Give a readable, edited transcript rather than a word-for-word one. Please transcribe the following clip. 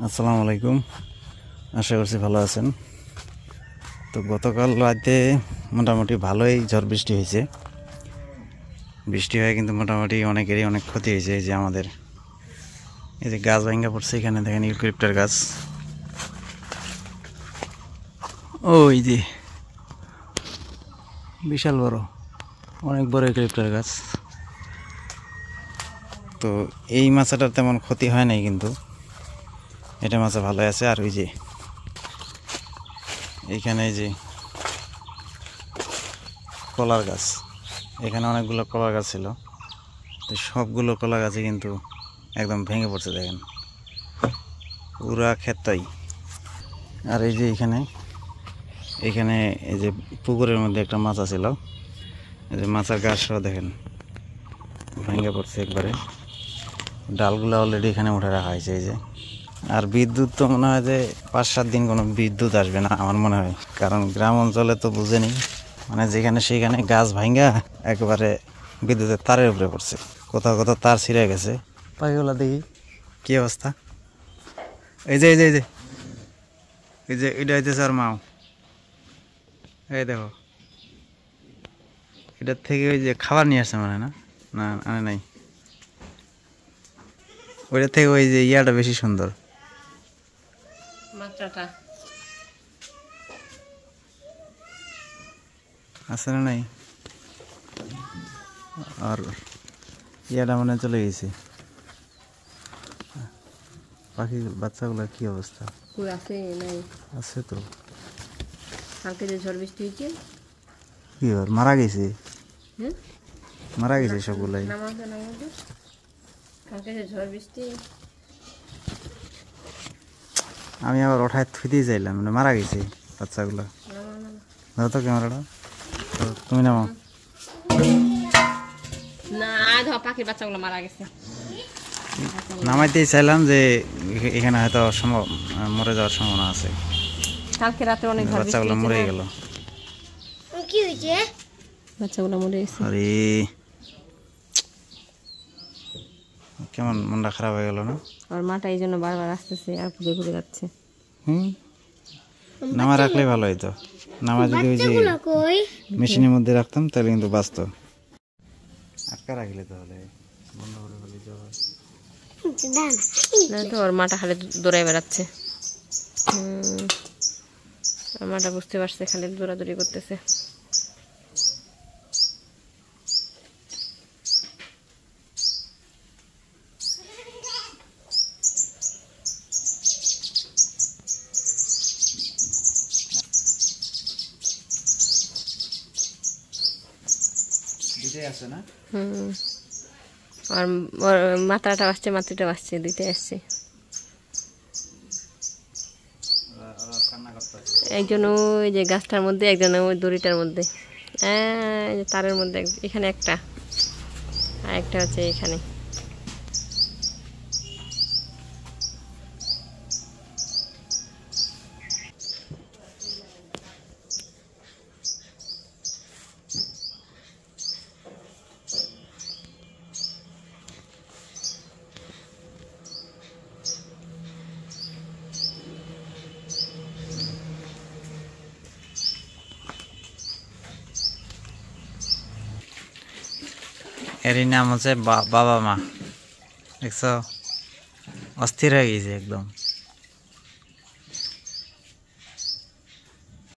আসসালামু আলাইকুম, আশা করছি ভালো আছেন। তো গতকাল রাতে মোটামুটি ভালোই ঝড় বৃষ্টি হয়েছে। বৃষ্টি হয়ে কিন্তু মোটামুটি অনেকেরই অনেক ক্ষতি হয়েছে। এই যে আমাদের এই যে গাছ ভাঙ্গা পড়ছে, এখানে দেখেন ইউক্যালিপ্টাস গাছ, ওই যে বিশাল বড়, অনেক বড় ইউক্যালিপ্টাস গাছ। তো এই মাছটার তেমন ক্ষতি হয় নাই, কিন্তু এটা মাছা ভালো আছে। আর ওই যে এইখানে এই যে কলার গাছ, এখানে অনেকগুলো কলা গাছ ছিল, তো সবগুলো কলা গাছে কিন্তু একদম ভেঙে পড়ছে, দেখেন পুরা ক্ষেতটাই। আর এই যে এখানে এই যে পুকুরের মধ্যে একটা মাছা ছিল, এই যে মাছার গাছ সহ দেখেন ভেঙে পড়ছে একবারে। ডালগুলো অলরেডি এখানে উঠে রাখা হয়েছে। এই যে আর বিদ্যুৎ তো মনে হয় যে 5-7 দিন কোনো বিদ্যুৎ আসবে না আমার মনে হয়, কারণ গ্রাম অঞ্চলে তো বুঝেনি, মানে যেখানে সেখানে গাছ ভাঙ্গা একেবারে বিদ্যুতের তারের উপরে পড়ছে, কোথাও কোথাও তার ছিঁড়ে গেছে। পাখিগুলো দেখি কি অবস্থা। এই যে এই যে এই যে এই যে এটা হইতেছে আর মাও, এই দেখো এটার থেকে ওই যে খাবার নিয়ে আসছে মানে না না আনে নাই, ওইটার থেকে ওই যে ইয়াটা বেশি সুন্দর, মাত্রাটা আছে না নাই। আর ইয়াটা মানে চলে গেছে। পাখি বাচ্চাগুলোর কি অবস্থা? কই আছে নাই? আছে তো। কালকে যে ঝড় বৃষ্টি হয়েছে, কি আর মারা গেছে? হ্যাঁ মারা গেছে সবগুলাই। নামাজে কালকে যে ঝড় বৃষ্টি, আমি আবার ওঠায় থুইতেই চাইলাম, মানে মারা গেছে বাচ্চাগুলো। ধরো তো ক্যামেরাটা, তুমি নামো। না ধর পাখির বাচ্চাগুলো মারা গেছে। নামাইতেই চাইলাম যে এখানে হয়তো সম্ভব মরে যাওয়ার সম্ভাবনা আছে। কালকে রাতে অনেক ঝড় বৃষ্টি বাচ্চাগুলো মরে গেল। কি হয়েছে? বাচ্চাগুলো মরে গেছে। আরে কেমন মনটা খারাপ হয়ে গেল না? আর মাটা এই জন্য বারবার আসতেছে আর ঘুরে ঘুরে যাচ্ছে। নামা রাখলে ভালো হইতো। নামা যদি ওই যে মেশিনের মধ্যে রাখতাম তাহলে কিন্তু বাঁচতো। আটকা রাখলে তাহলে বন্ধ করে ফেলে যাওয়া। তো ওর মাটা খালি দৌড়াই বেড়াচ্ছে। আর মাটা বুঝতে পারছে, খালি দৌড়াদৌড়ি করতেছে। আছে না? আর ওর মাথাটা আসছে, মাতৃটাও আসছে, দুইটাই আসছে। একজন ওই যে গাছটার মধ্যে, একজন ওই দড়িটার মধ্যে, তারের মধ্যে, এখানে একটা, আর একটা হচ্ছে এখানে। এরই নাম হচ্ছে বাবা মা। দেখছো অস্থির হয়ে গেছে একদম।